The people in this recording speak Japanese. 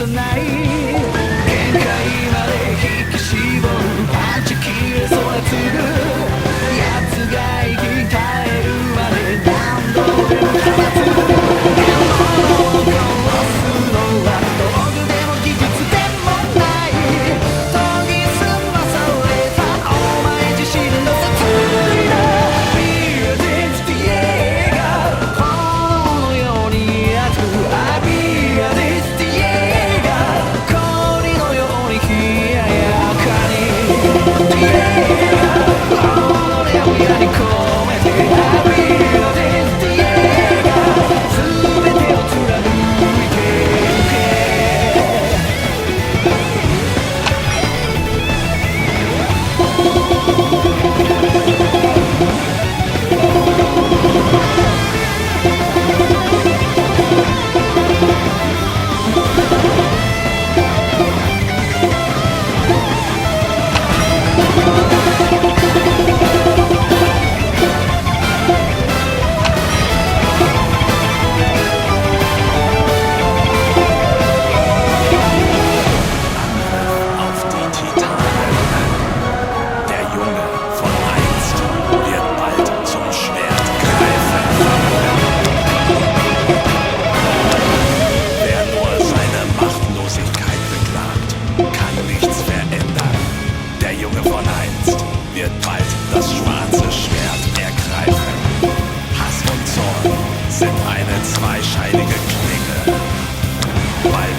さない限界まで引き絞るパンチ切れそうなつぐ奴が生き絶えるまで何度でも放つ獲物を殺すのは道具でも技術でもない研ぎ澄まされたお前自身の殺意だビアディスティエが炎のように熱くビアディスティエが氷のように冷ややかにディエが己を矢に込めてビアディスティエが全てを貫いてゆけZweischneidige Klinge, weil